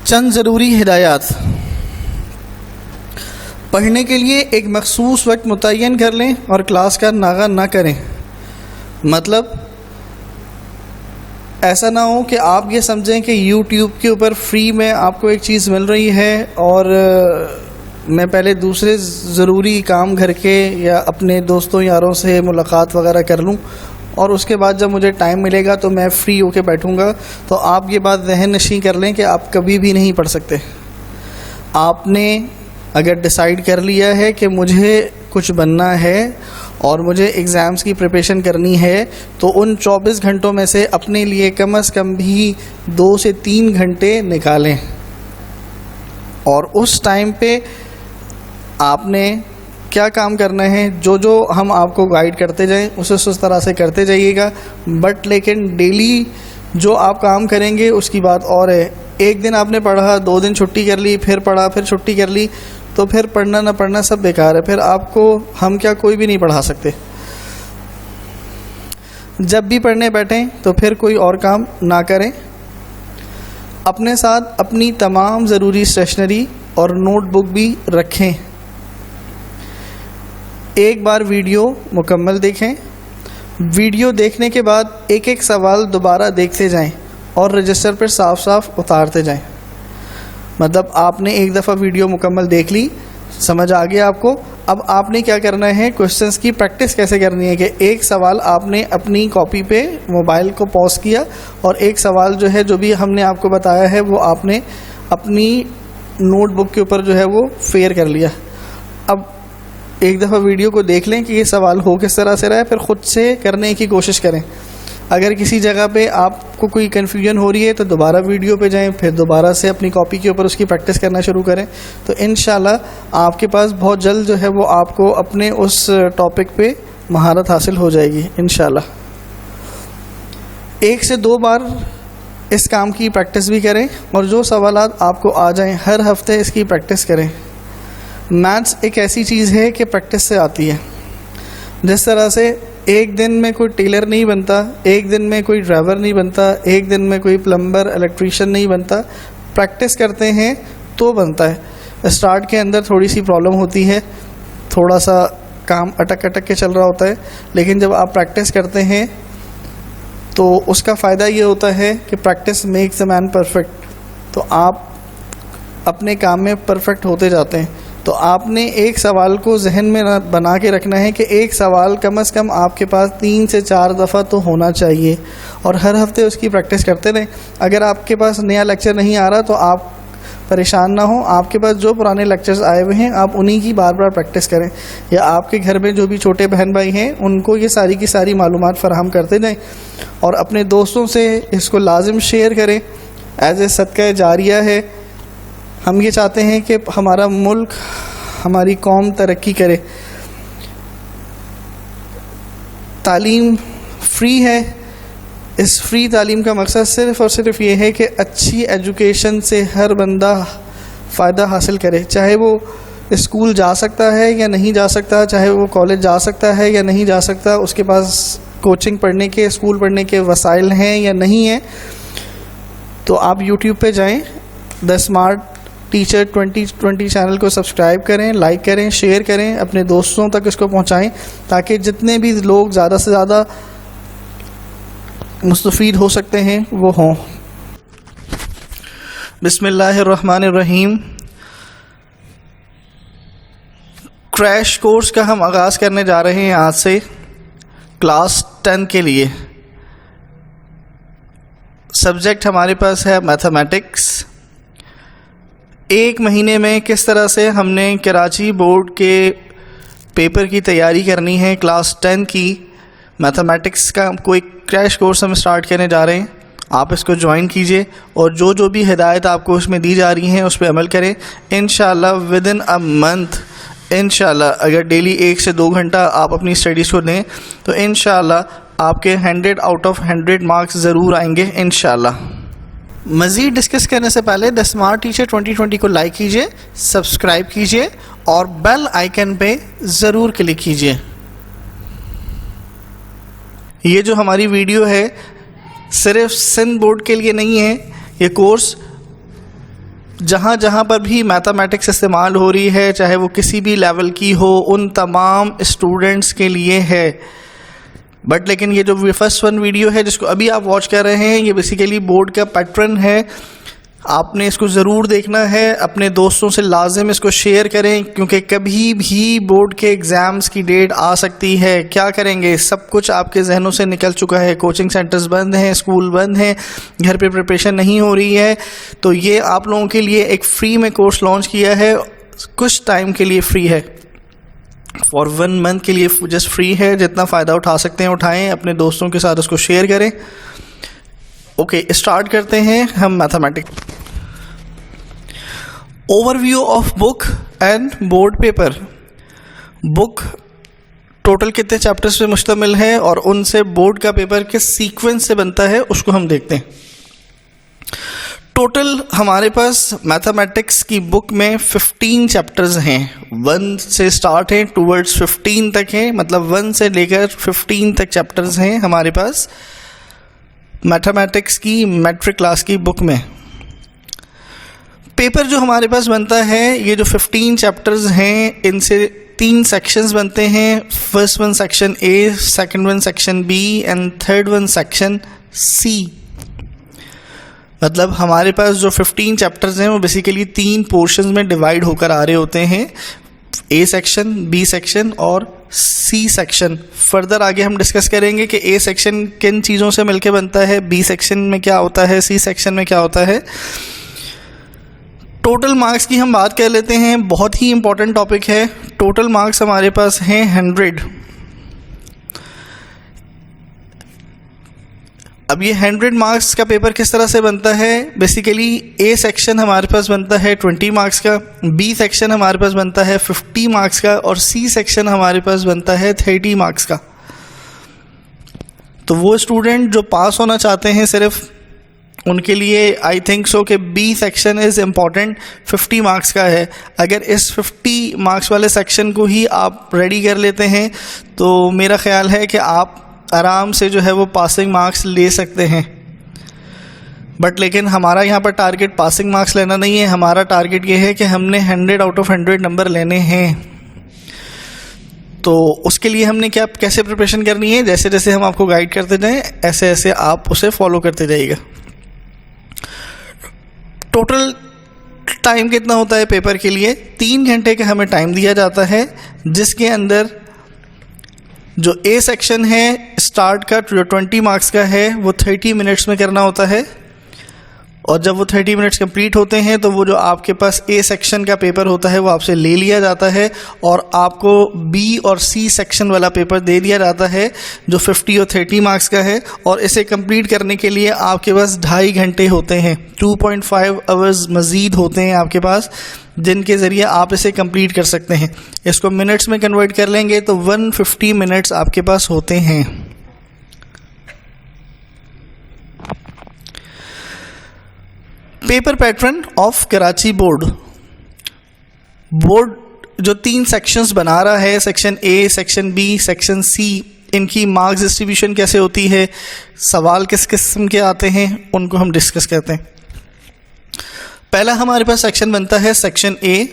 चंद ज़रूरी हिदायत। पढ़ने के लिए एक मखसूस वक्त मुतय्यन कर लें और क्लास का नागा ना करें। मतलब ऐसा ना हो कि आप ये समझें कि यूट्यूब के ऊपर फ्री में आपको एक चीज़ मिल रही है और मैं पहले दूसरे ज़रूरी काम घर के या अपने दोस्तों यारों से मुलाकात वगैरह कर लूँ और उसके बाद जब मुझे टाइम मिलेगा तो मैं फ़्री होके बैठूँगा। तो आप ये बात ज़हन नशीं कर लें कि आप कभी भी नहीं पढ़ सकते। आपने अगर डिसाइड कर लिया है कि मुझे कुछ बनना है और मुझे एग्ज़ाम्स की प्रिपरेशन करनी है तो उन 24 घंटों में से अपने लिए कम से कम भी 2 से 3 घंटे निकालें और उस टाइम पे आपने क्या काम करना है, जो हम आपको गाइड करते जाएं उस तरह से करते जाइएगा। बट लेकिन डेली जो आप काम करेंगे उसकी बात और है। एक दिन आपने पढ़ा, 2 दिन छुट्टी कर ली, फिर पढ़ा, फिर छुट्टी कर ली, तो फिर पढ़ना ना पढ़ना सब बेकार है। फिर आपको हम क्या कोई भी नहीं पढ़ा सकते। जब भी पढ़ने बैठें तो फिर कोई और काम ना करें। अपने साथ अपनी तमाम ज़रूरी स्टेशनरी और नोटबुक भी रखें। एक बार वीडियो मुकम्मल देखें। वीडियो देखने के बाद एक एक सवाल दोबारा देखते जाएं और रजिस्टर पर साफ साफ उतारते जाएं। मतलब आपने एक दफ़ा वीडियो मुकम्मल देख ली, समझ आ गया आपको। अब आपने क्या करना है, क्वेश्चंस की प्रैक्टिस कैसे करनी है कि एक सवाल आपने अपनी कॉपी पे मोबाइल को पॉज किया और एक सवाल जो है जो भी हमने आपको बताया है वो आपने अपनी नोटबुक के ऊपर जो है वो फेयर कर लिया। अब एक दफ़ा वीडियो को देख लें कि ये सवाल हो किस तरह से रहा है, फिर ख़ुद से करने की कोशिश करें। अगर किसी जगह पे आपको कोई कन्फ्यूजन हो रही है तो दोबारा वीडियो पे जाएं, फिर दोबारा से अपनी कॉपी के ऊपर उसकी प्रैक्टिस करना शुरू करें। तो इंशाल्लाह आपके पास बहुत जल्द जो है वो आपको अपने उस टॉपिक पे महारत हासिल हो जाएगी इंशाल्लाह। 1 से 2 बार इस काम की प्रैक्टिस भी करें और जो सवालात आपको आ जाएं हर हफ्ते इसकी प्रैक्टिस करें। मैथ्स एक ऐसी चीज़ है कि प्रैक्टिस से आती है। जिस तरह से एक दिन में कोई टेलर नहीं बनता, एक दिन में कोई ड्राइवर नहीं बनता, एक दिन में कोई प्लम्बर इलेक्ट्रीशियन नहीं बनता, प्रैक्टिस करते हैं तो बनता है। स्टार्ट के अंदर थोड़ी सी प्रॉब्लम होती है, थोड़ा सा काम अटक के चल रहा होता है, लेकिन जब आप प्रैक्टिस करते हैं तो उसका फ़ायदा ये होता है कि practice makes the man perfect. तो आप अपने काम में परफेक्ट होते जाते हैं। तो आपने एक सवाल को जहन में बना के रखना है कि एक सवाल कम से कम आपके पास 3 से 4 दफ़ा तो होना चाहिए और हर हफ्ते उसकी प्रैक्टिस करते रहें। अगर आपके पास नया लेक्चर नहीं आ रहा तो आप परेशान ना हो, आपके पास जो पुराने लेक्चर्स आए हुए हैं आप उन्हीं की बार बार प्रैक्टिस करें, या आपके घर में जो भी छोटे बहन भाई हैं उनको ये सारी की सारी मालूमात फराहम करते जाएँ और अपने दोस्तों से इसको लाजिम शेयर करें। एज ए सदका जारिया है। हम ये चाहते हैं कि हमारा मुल्क, हमारी कौम तरक्की करे। तालीम फ्री है। इस फ्री तालीम का मकसद सिर्फ़ और सिर्फ ये है कि अच्छी एजुकेशन से हर बंदा फ़ायदा हासिल करे, चाहे वो स्कूल जा सकता है या नहीं जा सकता, चाहे वो कॉलेज जा सकता है या नहीं जा सकता, उसके पास कोचिंग पढ़ने के, स्कूल पढ़ने के वसाइल हैं या नहीं हैं। तो आप यूट्यूब पे जाएं, द स्मार्ट टीचर 2020 चैनल को सब्सक्राइब करें, लाइक करें, शेयर करें, अपने दोस्तों तक इसको पहुंचाएं ताकि जितने भी लोग ज़्यादा से ज़्यादा मुस्तफ़ीद हो सकते हैं वो हों। बिस्मिल्लाहिर्रहमानिर्रहीम। क्रैश कोर्स का हम आगाज़ करने जा रहे हैं आज से क्लास 10 के लिए। सब्जेक्ट हमारे पास है मैथमेटिक्स। 1 महीने में किस तरह से हमने कराची बोर्ड के पेपर की तैयारी करनी है क्लास 10 की, मैथमेटिक्स का कोई क्रैश कोर्स हम स्टार्ट करने जा रहे हैं। आप इसको ज्वाइन कीजिए और जो भी हिदायत आपको उसमें दी जा रही हैं उस पर अमल करें। इंशाल्लाह विद इन अ मंथ, इंशाल्लाह अगर डेली 1 से 2 घंटा आप अपनी स्टडीज़ को दें तो इंशाल्लाह आपके 100 आउट ऑफ 100 मार्क्स ज़रूर आएंगे इंशाल्लाह। मज़ीद डिस्कस करने से पहले द स्मार्ट टीचर 2020 को लाइक कीजिए, सब्सक्राइब कीजिए और बेल आइकन पे ज़रूर क्लिक कीजिए। ये जो हमारी वीडियो है सिर्फ सिंध बोर्ड के लिए नहीं है, ये कोर्स जहाँ जहाँ पर भी मैथमेटिक्स इस्तेमाल हो रही है, चाहे वो किसी भी लेवल की हो, उन तमाम स्टूडेंट्स के लिए है। बट लेकिन ये जो फर्स्ट वन वीडियो है जिसको अभी आप वॉच कर रहे हैं, ये बेसिकली बोर्ड का पैटर्न है। आपने इसको ज़रूर देखना है, अपने दोस्तों से लाजिम इसको शेयर करें, क्योंकि कभी भी बोर्ड के एग्ज़ाम्स की डेट आ सकती है। क्या करेंगे, सब कुछ आपके जहनों से निकल चुका है, कोचिंग सेंटर्स बंद हैं, स्कूल बंद हैं, घर पे प्रिपरेशन नहीं हो रही है। तो ये आप लोगों के लिए एक फ्री में कोर्स लॉन्च किया है, कुछ टाइम के लिए फ्री है, फॉर 1 मंथ के लिए जस्ट फ्री है। जितना फ़ायदा उठा सकते हैं उठाएं, अपने दोस्तों के साथ उसको शेयर करें। ओके, स्टार्ट करते हैं हम mathematics. Overview of book and board paper. Book total कितने चैप्टर्स पे मुश्तमिल है और उनसे बोर्ड का पेपर किस सीक्वेंस से बनता है उसको हम देखते हैं। टोटल हमारे पास मैथमेटिक्स की बुक में 15 चैप्टर्स हैं, 1 से स्टार्ट हैं टूवर्ड्स 15 तक हैं, मतलब 1 से लेकर 15 तक चैप्टर्स हैं हमारे पास मैथमेटिक्स की मैट्रिक क्लास की बुक में। पेपर जो हमारे पास बनता है, ये जो 15 चैप्टर्स हैं, इनसे 3 सेक्शंस बनते हैं। First one section A, second one section B and third one section C. मतलब हमारे पास जो 15 चैप्टर्स हैं वो बेसिकली 3 पोर्शंस में डिवाइड होकर आ रहे होते हैं, ए सेक्शन, बी सेक्शन और सी सेक्शन। फर्दर आगे हम डिस्कस करेंगे कि ए सेक्शन किन चीज़ों से मिलकर बनता है, बी सेक्शन में क्या होता है, सी सेक्शन में क्या होता है। टोटल मार्क्स की हम बात कर लेते हैं, बहुत ही इंपॉर्टेंट टॉपिक है। टोटल मार्क्स हमारे पास हैं 100। अब ये 100 मार्क्स का पेपर किस तरह से बनता है, बेसिकली ए सेक्शन हमारे पास बनता है 20 मार्क्स का, बी सेक्शन हमारे पास बनता है 50 मार्क्स का और सी सेक्शन हमारे पास बनता है 30 मार्क्स का। तो वो स्टूडेंट जो पास होना चाहते हैं सिर्फ उनके लिए आई थिंक सो कि B section is important, 50 marks का है। अगर इस 50 मार्क्स वाले सेक्शन को ही आप रेडी कर लेते हैं तो मेरा ख्याल है कि आप आराम से जो है वो पासिंग मार्क्स ले सकते हैं। बट लेकिन हमारा यहाँ पर टारगेट पासिंग मार्क्स लेना नहीं है, हमारा टारगेट ये है कि हमने 100 आउट ऑफ 100 नंबर लेने हैं। तो उसके लिए हमने कैसे प्रिपरेशन करनी है, जैसे जैसे हम आपको गाइड करते जाएं ऐसे ऐसे आप उसे फॉलो करते जाइएगा। टोटल टाइम कितना होता है पेपर के लिए, 3 घंटे का हमें टाइम दिया जाता है, जिसके अंदर जो ए सेक्शन है स्टार्ट का जो 20 मार्क्स का है वो 30 मिनट्स में करना होता है। और जब वो 30 मिनट्स कंप्लीट होते हैं तो वो जो आपके पास ए सेक्शन का पेपर होता है वो आपसे ले लिया जाता है और आपको बी और सी सेक्शन वाला पेपर दे दिया जाता है जो 50 और 30 मार्क्स का है। और इसे कंप्लीट करने के लिए आपके पास 2.5 घंटे होते हैं, 2.5 आवर्स मज़ीद होते हैं आपके पास, जिनके ज़रिए आप इसे कंप्लीट कर सकते हैं। इसको मिनट्स में कन्वर्ट कर लेंगे तो 150 मिनट्स आपके पास होते हैं। Paper pattern of Karachi board. Board जो 3 सेक्शंस बना रहा है, section A, section B, section C, इनकी मार्क्स डिस्ट्रीब्यूशन कैसे होती है, सवाल किस किस्म के आते हैं, उनको हम डिस्कस करते हैं। पहला हमारे पास सेक्शन बनता है section A.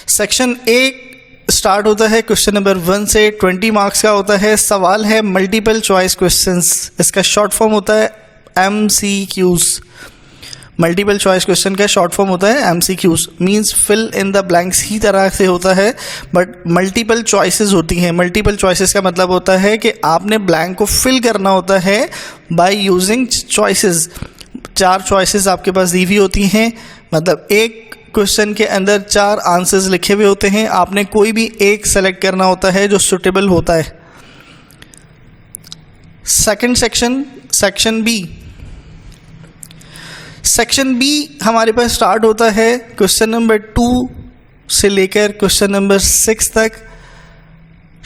Section A start होता है क्वेश्चन नंबर 1 से, 20 मार्क्स का होता है। सवाल है मल्टीपल चॉइस क्वेश्चंस, इसका शॉर्ट फॉर्म होता है MCQs। मल्टीपल चॉइस क्वेश्चन का शॉर्ट फॉर्म होता है MCQs, means fill in the blanks ही तरह से होता है, बट मल्टीपल चॉइसेस होती हैं। मल्टीपल चॉइसेस का मतलब होता है कि आपने ब्लैंक को फिल करना होता है बाय यूजिंग चॉइसेस। 4 चॉइसेस आपके पास दी हुई होती हैं, मतलब एक क्वेश्चन के अंदर 4 आंसर्स लिखे हुए होते हैं, आपने कोई भी एक सेलेक्ट करना होता है जो सुटेबल होता है। Second section, section B. Section B हमारे पास स्टार्ट होता है क्वेश्चन नंबर 2 से लेकर क्वेश्चन नंबर 6 तक।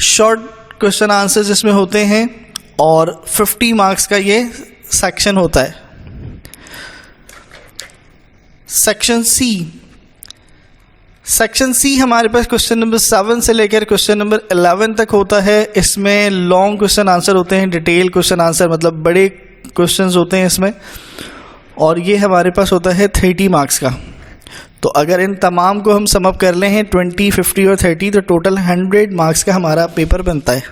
शॉर्ट क्वेश्चन आंसर जिसमें होते हैं और 50 मार्क्स का ये सेक्शन होता है। Section C. सेक्शन सी हमारे पास क्वेश्चन नंबर 7 से लेकर क्वेश्चन नंबर 11 तक होता है। इसमें लॉन्ग क्वेश्चन आंसर होते हैं, डिटेल क्वेश्चन आंसर, मतलब बड़े क्वेश्चंस होते हैं इसमें, और ये हमारे पास होता है 30 मार्क्स का। तो अगर इन तमाम को हम सम अप कर लें 20, 50 और 30 तो टोटल 100 मार्क्स का हमारा पेपर बनता है।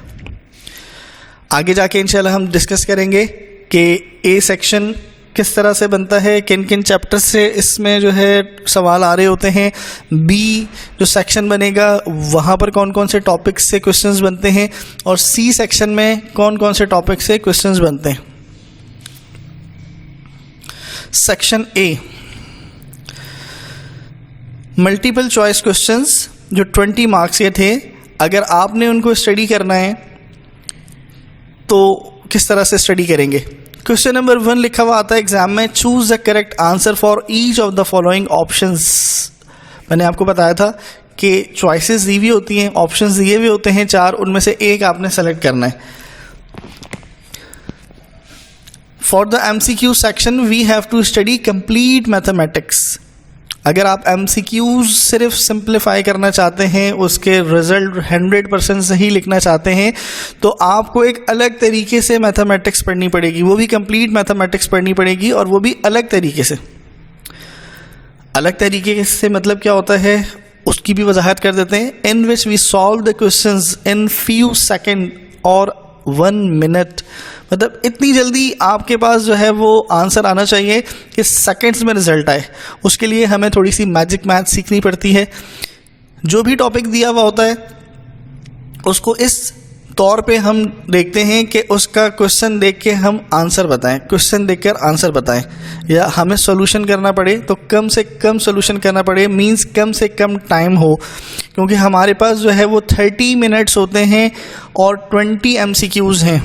आगे जाके इंशाल्लाह हम डिस्कस करेंगे कि ए सेक्शन किस तरह से बनता है, किन किन चैप्टर से इसमें जो है सवाल आ रहे होते हैं, बी जो सेक्शन बनेगा वहाँ पर कौन कौन से टॉपिक्स से क्वेश्चंस बनते हैं, और सी सेक्शन में कौन कौन से टॉपिक से क्वेश्चंस बनते हैं। Section A multiple choice questions जो 20 मार्क्स के थे, अगर आपने उनको स्टडी करना है तो किस तरह से स्टडी करेंगे। क्वेश्चन नंबर 1 लिखा हुआ आता है एग्जाम में, choose the correct answer for each of the following options. मैंने आपको बताया था कि चॉइसेस दी हुई होती हैं, ऑप्शंस दिए हुए होते हैं 4, उनमें से एक आपने सेलेक्ट करना है। For the MCQ section we have to study complete mathematics. अगर आप MCQs सिर्फ सिंप्लीफाई करना चाहते हैं, उसके रिजल्ट 100% सही लिखना चाहते हैं, तो आपको एक अलग तरीके से मैथमेटिक्स पढ़नी पड़ेगी, वो भी कंप्लीट मैथमेटिक्स पढ़नी पड़ेगी, और वो भी अलग तरीके से। अलग तरीके से मतलब क्या होता है उसकी भी वजाहत कर देते हैं। In which we solve the questions in few second और 1 मिनट, मतलब इतनी जल्दी आपके पास जो है वो आंसर आना चाहिए कि सेकंड्स में रिजल्ट आए। उसके लिए हमें थोड़ी सी मैजिक मैथ सीखनी पड़ती है। जो भी टॉपिक दिया हुआ होता है उसको इस तौर पे हम देखते हैं कि उसका क्वेश्चन देख के हम आंसर बताएं, क्वेश्चन देखकर आंसर बताएं, या हमें सॉल्यूशन करना पड़े तो कम से कम सॉल्यूशन करना पड़े, मींस कम से कम टाइम हो, क्योंकि हमारे पास जो है वो 30 मिनट्स होते हैं और 20 MCQs हैं।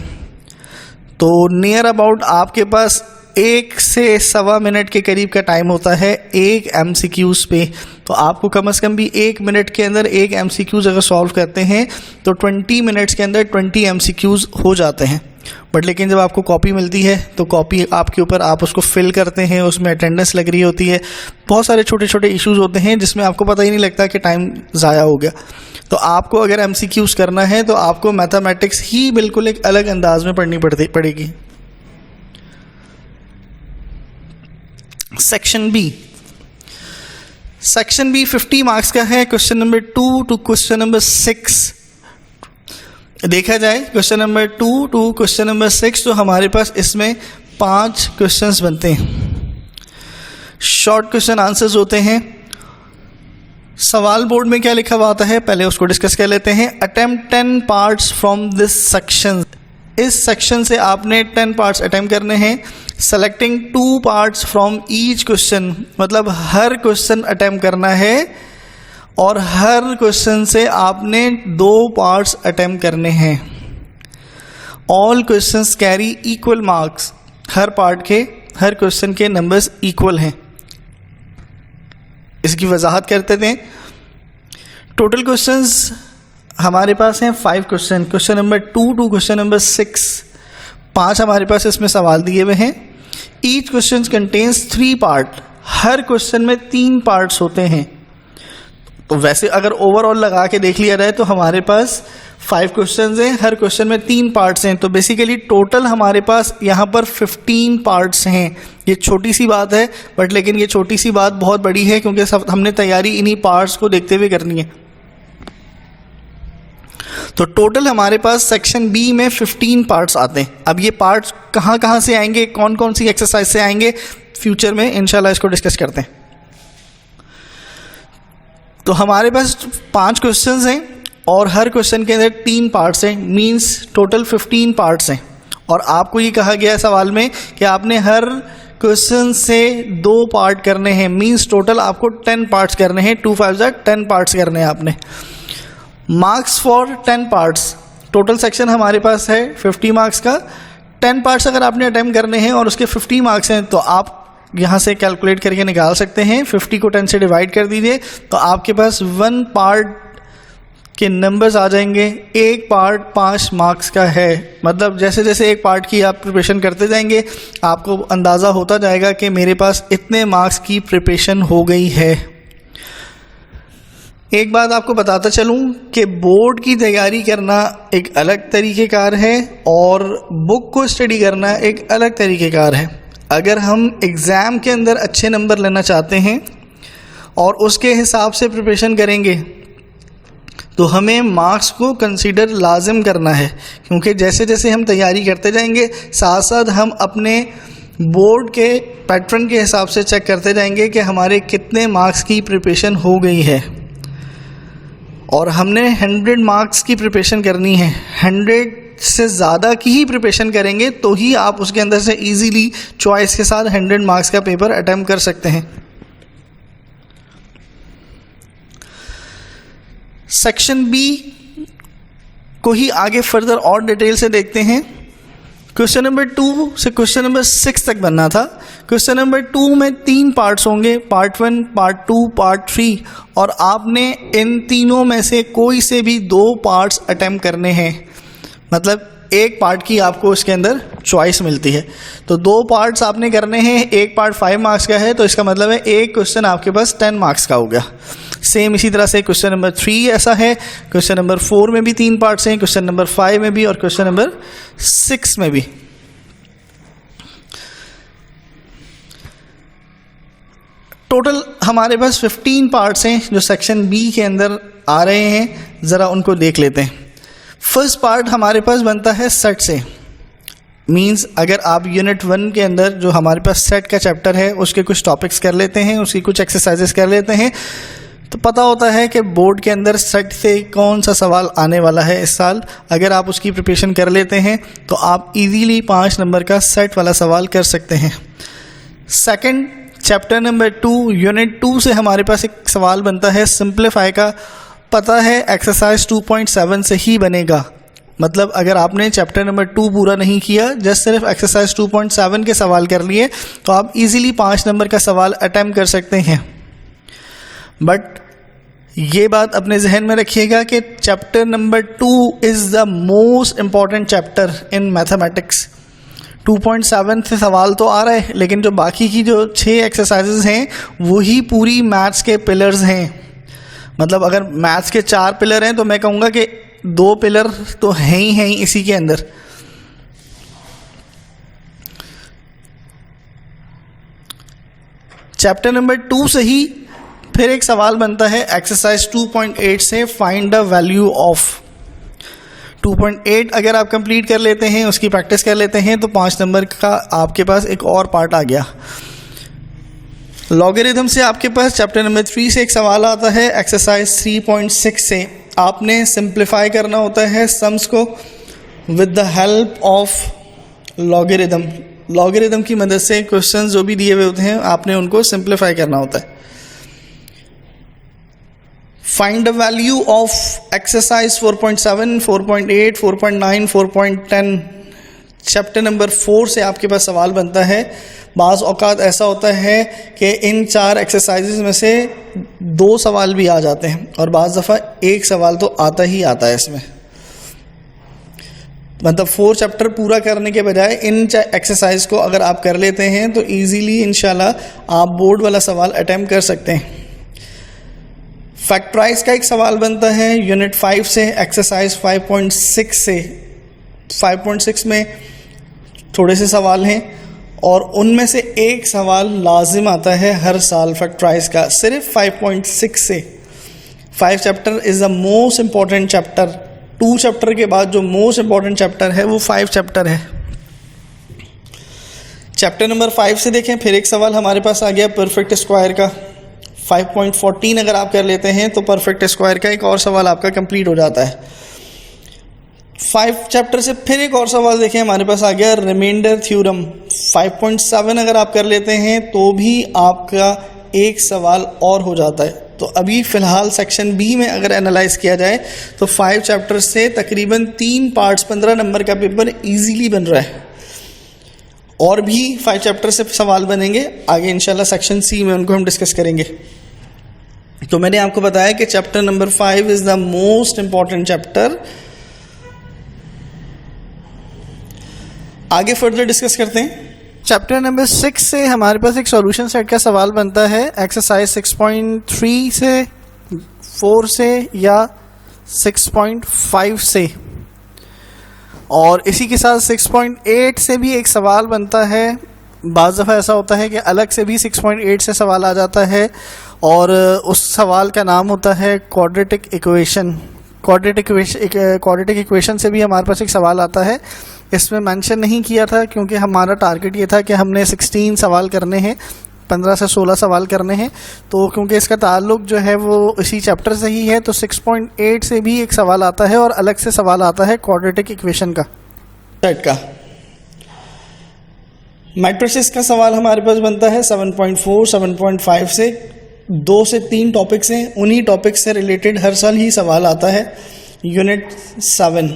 तो नियर अबाउट आपके पास 1 से 1.25 मिनट के करीब का टाइम होता है एक MCQs पे। तो आपको कम से कम भी 1 मिनट के अंदर एक MCQs अगर सॉल्व करते हैं तो 20 मिनट्स के अंदर 20 MCQs हो जाते हैं। बट लेकिन जब आपको कॉपी मिलती है तो कॉपी आपके ऊपर, आप उसको फिल करते हैं, उसमें अटेंडेंस लग रही होती है, बहुत सारे छोटे छोटे इश्यूज होते हैं जिसमें आपको पता ही नहीं लगता कि टाइम ज़ाया हो गया। तो आपको अगर MCQs करना है तो आपको मैथमेटिक्स ही बिल्कुल एक अलग अंदाज में पढ़नी पड़ेगी। सेक्शन बी 50 मार्क्स का है। Question number 2 to question number 6 देखा जाए, question number 2 to question number 6 तो हमारे पास इसमें 5 क्वेश्चंस बनते हैं। शॉर्ट क्वेश्चन आंसर्स होते हैं। सवाल बोर्ड में क्या लिखा हुआ आता है पहले उसको डिस्कस कर लेते हैं। Attempt 10 parts from this section. इस सेक्शन से आपने 10 पार्ट्स अटेम्प्ट करने हैं। Selecting 2 parts from each question, मतलब हर क्वेश्चन अटेम्प्ट करना है और हर क्वेश्चन से आपने 2 पार्ट्स अटेम्प्ट करने हैं। All questions carry equal marks, हर पार्ट के, हर क्वेश्चन के नंबर्स इक्वल हैं। इसकी वजाहत करते थे। टोटल क्वेश्चंस हमारे पास हैं 5 question. Question number 2 to question number 6 5 हमारे पास इसमें सवाल दिए हुए हैं। ईच क्वेश्चन कंटेन्स 3 पार्ट, हर क्वेश्चन में 3 पार्ट्स होते हैं। तो वैसे अगर ओवरऑल लगा के देख लिया जाए तो हमारे पास 5 क्वेश्चंस हैं, हर क्वेश्चन में 3 पार्ट्स हैं। तो बेसिकली टोटल हमारे पास यहाँ पर 15 पार्ट्स हैं। ये छोटी सी बात है, बट लेकिन ये छोटी सी बात बहुत बड़ी है क्योंकि सब हमने तैयारी इन्हीं पार्ट्स को देखते हुए करनी है। तो टोटल हमारे पास सेक्शन बी में 15 पार्ट्स आते हैं। अब ये पार्ट्स कहाँ कहाँ से आएंगे, कौन कौन सी एक्सरसाइज से आएंगे, फ्यूचर में इंशाल्लाह इसको डिस्कस करते हैं। तो हमारे पास 5 क्वेश्चंस हैं और हर क्वेश्चन के अंदर 3 पार्ट्स हैं, मींस टोटल 15 पार्ट्स हैं। और आपको ये कहा गया है सवाल में कि आपने हर क्वेश्चन से 2 पार्ट करने हैं, मींस टोटल आपको 10 पार्ट्स करने हैं। 2 5 10 पार्ट्स करने हैं आपने। Marks for 10 parts, total section हमारे पास है 50 मार्क्स का। 10 पार्ट्स अगर आपने अटेम्प्ट करने हैं और उसके 50 मार्क्स हैं तो आप यहाँ से कैलकुलेट करके निकाल सकते हैं। 50 को 10 से डिवाइड कर दीजिए तो आपके पास 1 पार्ट के नंबर्स आ जाएंगे। एक पार्ट 5 मार्क्स का है, मतलब जैसे जैसे एक पार्ट की आप प्रिपरेशन करते जाएंगे आपको अंदाज़ा होता जाएगा कि मेरे पास इतने मार्क्स की प्रिपरेशन हो गई है। एक बात आपको बताता चलूँ कि बोर्ड की तैयारी करना एक अलग तरीक़ेकार है और बुक को स्टडी करना एक अलग तरीक़ेकार है। अगर हम एग्ज़ाम के अंदर अच्छे नंबर लेना चाहते हैं और उसके हिसाब से प्रिपरेशन करेंगे तो हमें मार्क्स को कंसीडर लाजिम करना है, क्योंकि जैसे जैसे हम तैयारी करते जाएंगे साथ साथ हम अपने बोर्ड के पैटर्न के हिसाब से चेक करते जाएंगे कि हमारे कितने मार्क्स की प्रिपरेशन हो गई है। और हमने 100 मार्क्स की प्रिपरेशन करनी है, 100 से ज़्यादा की ही प्रिपरेशन करेंगे तो ही आप उसके अंदर से इजीली चॉइस के साथ 100 मार्क्स का पेपर अटेम्प्ट कर सकते हैं। सेक्शन बी को ही आगे फर्दर और डिटेल से देखते हैं। क्वेश्चन नंबर 2 से क्वेश्चन नंबर 6 तक बनना था। क्वेश्चन नंबर 2 में 3 पार्ट्स होंगे, पार्ट 1, पार्ट 2, पार्ट 3, और आपने इन तीनों में से कोई से भी 2 पार्ट्स अटेम्प्ट करने हैं, मतलब एक पार्ट की आपको इसके अंदर चॉइस मिलती है। तो 2 पार्ट्स आपने करने हैं, एक पार्ट 5 मार्क्स का है, तो इसका मतलब है एक क्वेश्चन आपके पास 10 मार्क्स का हो गया। सेम इसी तरह से क्वेश्चन नंबर 3 ऐसा है, क्वेश्चन नंबर 4 में भी 3 पार्ट्स हैं, क्वेश्चन नंबर 5 में भी और क्वेश्चन नंबर 6 में भी। टोटल हमारे पास 15 पार्ट्स हैं जो सेक्शन बी के अंदर आ रहे हैं, ज़रा उनको देख लेते हैं। फर्स्ट पार्ट हमारे पास बनता है सेट से, मींस अगर आप यूनिट 1 के अंदर जो हमारे पास सेट का चैप्टर है उसके कुछ टॉपिक्स कर लेते हैं, उसकी कुछ एक्सरसाइजेस कर लेते हैं, तो पता होता है कि बोर्ड के अंदर सेट से कौन सा सवाल आने वाला है इस साल। अगर आप उसकी प्रिपरेशन कर लेते हैं तो आप इजीली 5 नंबर का सेट वाला सवाल कर सकते हैं। सेकंड, चैप्टर नंबर 2 यूनिट 2 से हमारे पास एक सवाल बनता है सिंप्लीफाई का। पता है एक्सरसाइज 2.7 से ही बनेगा, मतलब अगर आपने चैप्टर नंबर 2 पूरा नहीं किया, जस्ट सिर्फ एक्सरसाइज 2.7 के सवाल कर लिए, तो आप इजीली 5 नंबर का सवाल अटेम्प्ट कर सकते हैं। बट ये बात अपने जहन में रखिएगा कि chapter number 2 is the most important chapter in mathematics. 2.7 से सवाल तो आ रहा है, लेकिन जो बाकी की जो 6 एक्सरसाइजेज हैं वही पूरी मैथ्स के पिलर्स हैं। मतलब अगर मैथ्स के 4 पिलर हैं तो मैं कहूँगा कि 2 पिलर तो हैं ही इसी के अंदर। चैप्टर नंबर 2 से ही फिर एक सवाल बनता है एक्सरसाइज 2.8 से, फाइंड द वैल्यू ऑफ। 2.8 अगर आप कंप्लीट कर लेते हैं, उसकी प्रैक्टिस कर लेते हैं, तो 5 नंबर का आपके पास एक और पार्ट आ गया। लॉगरिथम से आपके पास चैप्टर नंबर 3 से एक सवाल आता है एक्सरसाइज 3.6 से। आपने सिंप्लीफाई करना होता है सम्स को with the help of logarithm. Logarithm की मदद से क्वेश्चंस जो भी दिए हुए होते हैं आपने उनको सिंप्लीफाई करना होता है। Find the value of exercise 4.7, 4.8, 4.9, 4.10। Chapter number 4 से आपके पास सवाल बनता है। बाज़ औक़ात ऐसा होता है कि इन 4 एक्सरसाइजेज में से 2 सवाल भी आ जाते हैं और बाज़ दफ़ा 1 सवाल तो आता ही आता है इसमें। मतलब 4 चैप्टर पूरा करने के बजाय इन एक्सरसाइज को अगर आप कर लेते हैं तो ईज़िली इंशाल्लाह आप बोर्ड वाला सवाल अटैम्प्ट कर सकते हैं। फैक्टराइज का एक सवाल बनता है यूनिट 5 से, एक्सरसाइज 5.6 से। 5.6 में थोड़े से सवाल हैं और उनमें से एक सवाल लाजिम आता है हर साल फैक्टराइज का, सिर्फ 5.6 से। 5 chapter is the most important chapter. 2 chapter के बाद जो मोस्ट इम्पॉर्टेंट चैप्टर है वो 5 चैप्टर है। चैप्टर नंबर 5 से देखें, फिर एक सवाल हमारे पास आ गया परफेक्ट स्क्वायर का। 5.14 अगर आप कर लेते हैं तो परफेक्ट स्क्वायर का एक और सवाल आपका कंप्लीट हो जाता है। 5 चैप्टर से फिर एक और सवाल देखें, हमारे पास आ गया रिमाइंडर थ्योरम। 5.7 अगर आप कर लेते हैं तो भी आपका एक सवाल और हो जाता है। तो अभी फ़िलहाल सेक्शन बी में अगर एनालाइज किया जाए तो 5 चैप्टर से तकरीबन 3 पार्ट्स 15 नंबर का पेपर इजीली बन रहा है। और भी 5 चैप्टर से सवाल बनेंगे आगे इंशाल्लाह सेक्शन सी में, उनको हम डिस्कस करेंगे। तो मैंने आपको बताया कि chapter number 5 is the most important chapter. आगे फर्दर डिस्कस करते हैं। चैप्टर नंबर 6 से हमारे पास एक सॉल्यूशन सेट का सवाल बनता है एक्सरसाइज 6.3 से, 4 से या 6.5 से। और इसी के साथ 6.8 से भी एक सवाल बनता है बाज़ दफ़ा ऐसा होता है कि अलग से भी 6.8 से सवाल आ जाता है और उस सवाल का नाम होता है क्वाड्रेटिक इक्वेशन। क्वाड्रेटिक इक्वेशन से भी हमारे पास एक सवाल आता है। इसमें मेंशन नहीं किया था क्योंकि हमारा टारगेट ये था कि हमने 16 सवाल करने हैं, 15 से 16 सवाल करने हैं। तो क्योंकि इसका ताल्लुक जो है वो इसी चैप्टर से ही है, तो 6.8 से भी एक सवाल आता है और अलग से सवाल आता है क्वाड्रेटिक इक्वेशन का। सेट का मैट्रिसेस का सवाल हमारे पास बनता है 7.4, 7.5 से 2 से 3 टॉपिक्स हैं। उन्हीं टॉपिक्स से रिलेटेड हर साल ही सवाल आता है। यूनिट 7।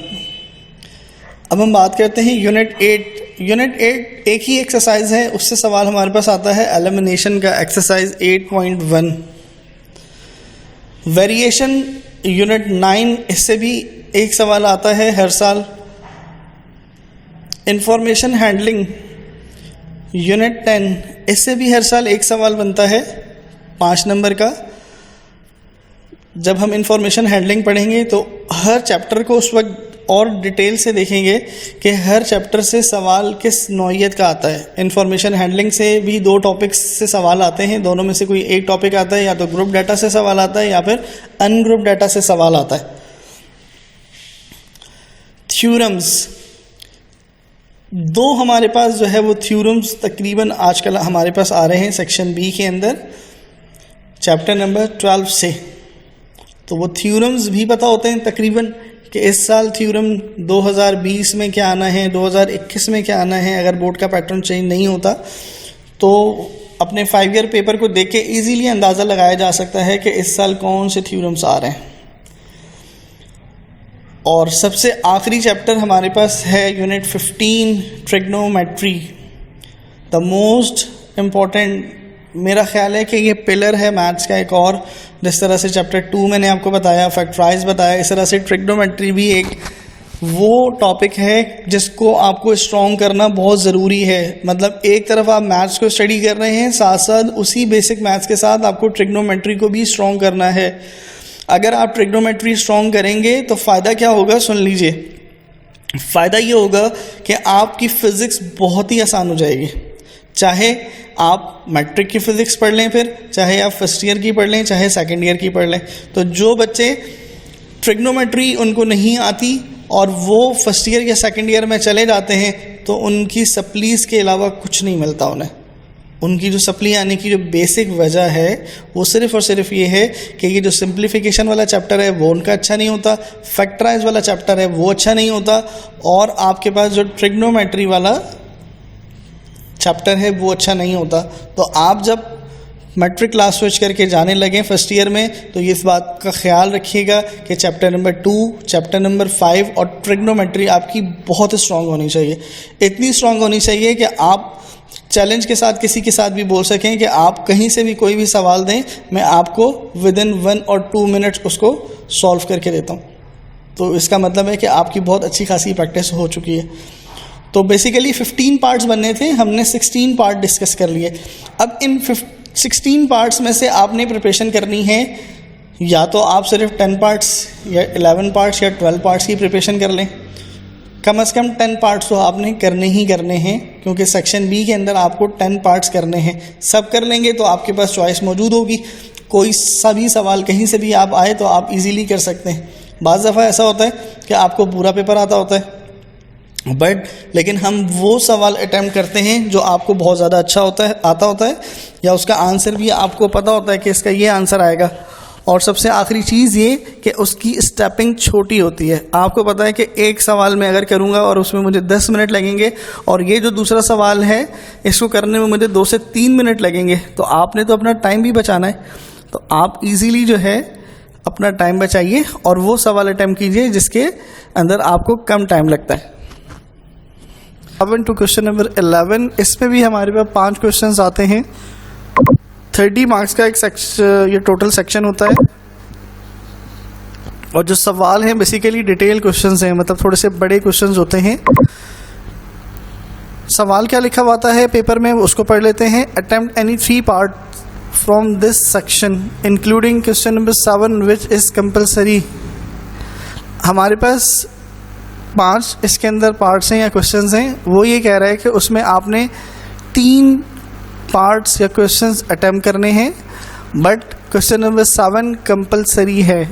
अब हम बात करते हैं यूनिट 8। यूनिट 8 एक ही एक्सरसाइज है, उससे सवाल हमारे पास आता है एलिमिनेशन का, एक्सरसाइज 8.1। वेरिएशन यूनिट 9, इससे भी एक सवाल आता है हर साल। इंफॉर्मेशन हैंडलिंग यूनिट 10, इससे भी हर साल एक सवाल बनता है 5 नंबर का। जब हम इंफॉर्मेशन हैंडलिंग पढ़ेंगे तो हर चैप्टर को उस वक्त और डिटेल से देखेंगे कि हर चैप्टर से सवाल किस नौइयत का आता है। इंफॉर्मेशन हैंडलिंग से भी 2 टॉपिक्स से सवाल आते हैं, दोनों में से कोई एक टॉपिक आता है, या तो ग्रुप डाटा से सवाल आता है या फिर अनग्रुप डाटा से सवाल आता है। थ्योरम्स 2 हमारे पास जो है वो थ्योरम्स तकरीबन आजकल हमारे पास आ रहे हैं सेक्शन बी के अंदर, चैप्टर नंबर 12 से। तो वो थ्योरम्स भी पता होते हैं तकरीबन कि इस साल थ्योरम 2020 में क्या आना है, 2021 में क्या आना है। अगर बोर्ड का पैटर्न चेंज नहीं होता तो अपने 5 ईयर पेपर को देख के ईजीली अंदाज़ा लगाया जा सकता है कि इस साल कौन से थ्योरम्स आ रहे हैं। और सबसे आखिरी चैप्टर हमारे पास है unit 15, trigonometry. The most important, मेरा ख्याल है कि ये पिलर है मैथ्स का एक और। जिस तरह से चैप्टर 2 मैंने आपको बताया, फैक्टराइज बताया, इस तरह से ट्रिग्नोमेट्री भी एक वो टॉपिक है जिसको आपको स्ट्रॉन्ग करना बहुत ज़रूरी है। मतलब एक तरफ आप मैथ्स को स्टडी कर रहे हैं, साथ साथ उसी बेसिक मैथ्स के साथ आपको ट्रिग्नोमेट्री को भी स्ट्रॉन्ग करना है। अगर आप ट्रिग्नोमेट्री स्ट्रॉन्ग करेंगे तो फ़ायदा क्या होगा, सुन लीजिए। फ़ायदा ये होगा कि आपकी फ़िज़िक्स बहुत ही आसान हो जाएगी। चाहे आप मैट्रिक की फ़िज़िक्स पढ़ लें, फिर चाहे आप फर्स्ट ईयर की पढ़ लें, चाहे सेकंड ईयर की पढ़ लें। तो जो बच्चे ट्रिग्नोमेट्री उनको नहीं आती और वो फर्स्ट ईयर या सेकंड ईयर में चले जाते हैं तो उनकी सप्लीज़ के अलावा कुछ नहीं मिलता उन्हें। उनकी जो सप्ली आने की जो बेसिक वजह है वो सिर्फ़ और सिर्फ ये है कि ये जो सिंप्लीफिकेशन वाला चैप्टर है वो उनका अच्छा नहीं होता, फैक्टराइज वाला चैप्टर है वो अच्छा नहीं होता, और आपके पास जो ट्रिग्नोमेट्री वाला चैप्टर है वो अच्छा नहीं होता। तो आप जब मैट्रिक क्लास स्विच करके जाने लगें फर्स्ट ईयर में तो इस बात का ख्याल रखिएगा कि चैप्टर नंबर 2, चैप्टर नंबर 5 और ट्रिग्नोमेट्री आपकी बहुत स्ट्रॉन्ग होनी चाहिए। इतनी स्ट्रॉन्ग होनी चाहिए कि आप चैलेंज के साथ किसी के साथ भी बोल सकें कि आप कहीं से भी कोई भी सवाल दें, मैं आपको विदिन 1 और 2 मिनट्स उसको सॉल्व करके देता हूँ। तो इसका मतलब है कि आपकी बहुत अच्छी खासी प्रैक्टिस हो चुकी है। तो बेसिकली 15 पार्ट्स बनने थे, हमने 16 पार्ट डिस्कस कर लिए। अब इन 16 पार्ट्स में से आपने प्रिपरेशन करनी है, या तो आप सिर्फ 10 पार्ट्स या 11 पार्ट्स या 12 पार्ट्स की प्रिपरेशन कर लें। कम से कम 10 पार्ट्स तो आपने करने ही करने हैं, क्योंकि सेक्शन बी के अंदर आपको 10 पार्ट्स करने हैं। सब कर लेंगे तो आपके पास चॉइस मौजूद होगी, कोई सा भी सवाल कहीं से भी आप आए तो आप इजीली कर सकते हैं। बाज़ दफ़ा ऐसा होता है कि आपको पूरा पेपर आता होता है, लेकिन हम वो सवाल अटैम्प्ट करते हैं जो आपको बहुत ज़्यादा अच्छा आता होता है, या उसका आंसर भी आपको पता होता है कि इसका ये आंसर आएगा। और सबसे आखिरी चीज़ ये कि उसकी स्टेपिंग छोटी होती है। आपको पता है कि एक सवाल मैं अगर करूँगा और उसमें मुझे 10 मिनट लगेंगे, और ये जो दूसरा सवाल है इसको करने में मुझे 2 से 3 मिनट लगेंगे, तो आपने तो अपना टाइम भी बचाना है। तो आप इजीली जो है अपना टाइम बचाइए और वो सवाल अटैम्प्ट कीजिए जिसके अंदर आपको कम टाइम लगता है। अब टू क्वेश्चन नंबर 11, इसमें भी हमारे पास 5 क्वेश्चंस आते हैं। 30 मार्क्स का एक ये टोटल सेक्शन होता है, और जो सवाल हैं बेसिकली डिटेल क्वेश्चंस हैं, मतलब थोड़े से बड़े क्वेश्चंस होते हैं। सवाल क्या लिखा हुआ है पेपर में उसको पढ़ लेते हैं। Attempt any 3 part from this section including question number 7 which is compulsory. हमारे पास 5 इसके अंदर पार्ट्स हैं या क्वेश्चंस हैं। वो ये कह रहा है कि उसमें आपने 3 पार्ट्स या क्वेश्चंस अटेम्प्ट करने हैं, बट क्वेश्चन नंबर 7 कंपलसरी है।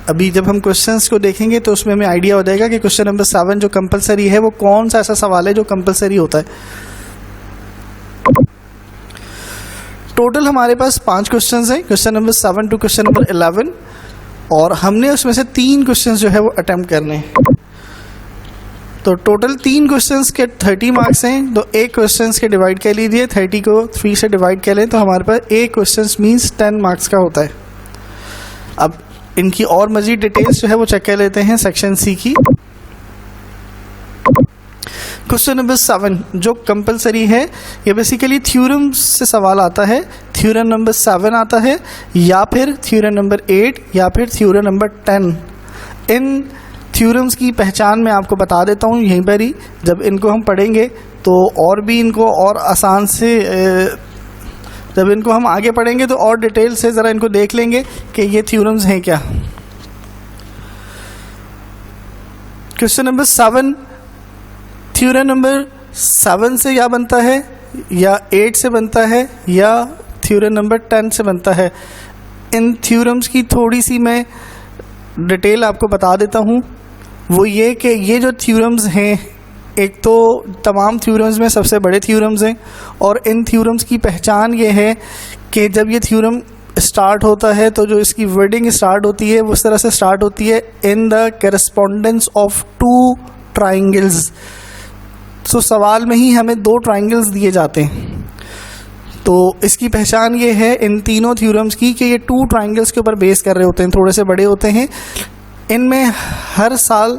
अभी जब हम क्वेश्चंस को देखेंगे तो उसमें हमें आइडिया हो जाएगा कि क्वेश्चन नंबर 7 जो कंपलसरी है वो कौन सा ऐसा सवाल है जो कंपलसरी होता है। टोटल हमारे पास 5 क्वेश्चंस हैं, question number 7 to question number 11, और हमने उसमें से 3 क्वेश्चंस जो है वो अटेम्प्ट करने हैं। तो टोटल 3 क्वेश्चंस के 30 मार्क्स हैं, तो एक क्वेश्चंस के डिवाइड कर लीजिए, 30 को 3 से डिवाइड कर लें तो हमारे पास एक क्वेश्चंस मीन्स 10 मार्क्स का होता है। अब इनकी और मज़ीद डिटेल्स जो है वो चेक कर लेते हैं सेक्शन सी की। क्वेश्चन नंबर 7 जो कंपलसरी है, ये बेसिकली थ्योरम से सवाल आता है। थ्योरम नंबर 7 आता है, या फिर थ्योरम नंबर 8, या फिर थ्योरम नंबर 10। इन थ्योरम्स की पहचान मैं आपको बता देता हूँ यहीं पर ही, जब इनको हम पढ़ेंगे तो और भी इनको और आसान से, जब इनको हम आगे पढ़ेंगे तो और डिटेल से ज़रा इनको देख लेंगे कि ये थ्योरम्स हैं क्या। क्वेश्चन नंबर 7, थ्योरम नंबर 7 से या बनता है, या 8 से बनता है, या थ्योरम नंबर 10 से बनता है। इन थ्योरम्स की थोड़ी सी मैं डिटेल आपको बता देता हूँ। वो ये कि ये जो थ्योरम्स हैं, एक तो तमाम थ्योरम्स में सबसे बड़े थ्योरम्स हैं, और इन थ्योरम्स की पहचान ये है कि जब ये थ्योरम स्टार्ट होता है तो जो इसकी वर्डिंग स्टार्ट होती है वो इस तरह से स्टार्ट होती है, in the correspondence of 2 triangles. So सवाल में ही हमें 2 ट्राइंगल्स दिए जाते हैं। तो इसकी पहचान ये है इन तीनों थ्योरम्स की कि ये 2 ट्राइंगल्स के ऊपर बेस कर रहे होते हैं, थोड़े से बड़े होते हैं। इनमें हर साल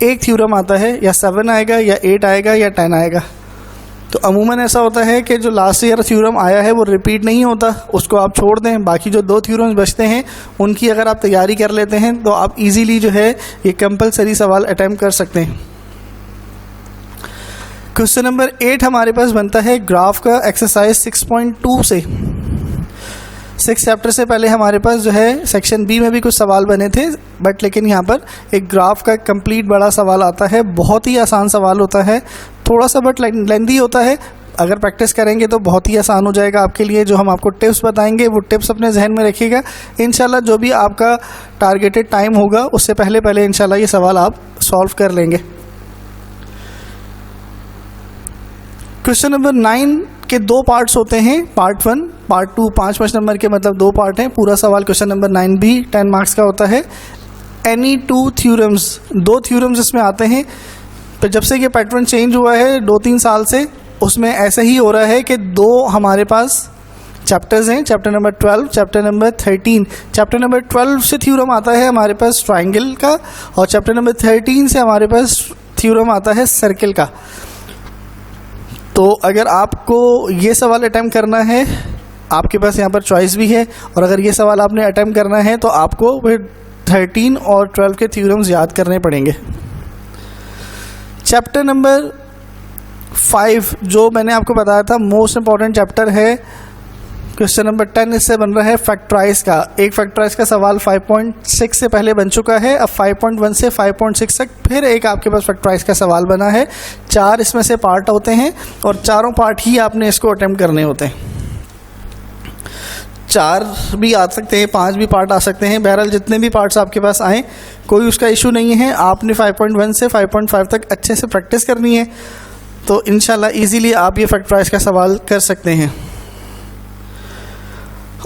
एक थ्योरम आता है, या 7 आएगा, या 8 आएगा, या 10 आएगा। तो अमूमन ऐसा होता है कि जो लास्ट ईयर थ्योरम आया है वो रिपीट नहीं होता, उसको आप छोड़ दें। बाकी जो 2 थ्योरम्स बचते हैं उनकी अगर आप तैयारी कर लेते हैं तो आप इजीली जो है ये कंपलसरी सवाल अटैम्प्ट कर सकते हैं। क्वेश्चन नंबर 8 हमारे पास बनता है ग्राफ का एक्सरसाइज 6.2 से। 6 चैप्टर से पहले हमारे पास जो है सेक्शन बी में भी कुछ सवाल बने थे, बट लेकिन यहाँ पर एक ग्राफ का कंप्लीट बड़ा सवाल आता है। बहुत ही आसान सवाल होता है, थोड़ा सा बट लेंदी होता है। अगर प्रैक्टिस करेंगे तो बहुत ही आसान हो जाएगा आपके लिए। जो हम आपको टिप्स बताएंगे वो टिप्स अपने जहन में रखिएगा। इंशाल्लाह जो भी आपका टारगेटेड टाइम होगा उससे पहले इंशाल्लाह ये सवाल आप सॉल्व कर लेंगे। क्वेश्चन नंबर 9 के 2 पार्ट्स होते हैं, पार्ट 1, पार्ट 2। 5 नंबर के मतलब 2 पार्ट हैं। पूरा सवाल क्वेश्चन नंबर 9 भी 10 मार्क्स का होता है। एनी 2 थ्योरम्स, 2 थ्योरम्स इसमें आते हैं। तो जब से ये पैटर्न चेंज हुआ है 2-3 साल से, उसमें ऐसा ही हो रहा है कि 2 हमारे पास चैप्टर्स हैं, chapter number 12, chapter number 13। Chapter number 12 से थ्योरम आता है हमारे पास ट्राइंगल का, और चैप्टर नंबर 13 से हमारे पास थ्योरम आता है सर्किल का। तो अगर आपको ये सवाल अटैम्प्ट करना है, आपके पास यहाँ पर चॉइस भी है, और अगर ये सवाल आपने अटैम्प्ट करना है तो आपको फिर 13 और 12 के थ्योरम्स याद करने पड़ेंगे। चैप्टर नंबर 5 जो मैंने आपको बताया था मोस्ट इम्पॉर्टेंट चैप्टर है। क्वेश्चन नंबर 10 इससे बन रहा है फैक्टराइज का। एक फैक्टराइज का सवाल 5.6 से पहले बन चुका है, अब 5.1 से 5.6 तक फिर एक आपके पास फैक्टराइज का सवाल बना है। 4 इसमें से पार्ट होते हैं, और चारों पार्ट ही आपने इसको अटेम्प्ट करने होते हैं। 4 भी आ सकते हैं, 5 भी पार्ट आ सकते हैं। बहरहाल जितने भी पार्ट्स आपके पास आएँ कोई उसका इशू नहीं है। आपने 5.1 से 5.5 तक अच्छे से प्रैक्टिस करनी है, तो इंशाल्लाह इजीली आप ये फैक्टराइज का सवाल कर सकते हैं।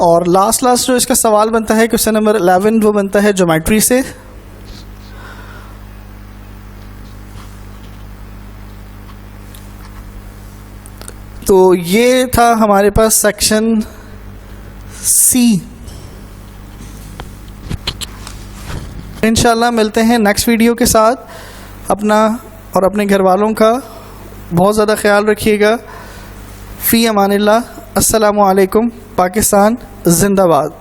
और लास्ट जो इसका सवाल बनता है क्वेश्चन नंबर 11, वो बनता है ज्योमेट्री से। तो ये था हमारे पास सेक्शन सी। इंशाल्लाह मिलते हैं नेक्स्ट वीडियो के साथ। अपना और अपने घर वालों का बहुत ज़्यादा ख्याल रखिएगा। फ़ी अमानिल्लाह। अस्सलामु अलैकुम। पाकिस्तान जिंदाबाद।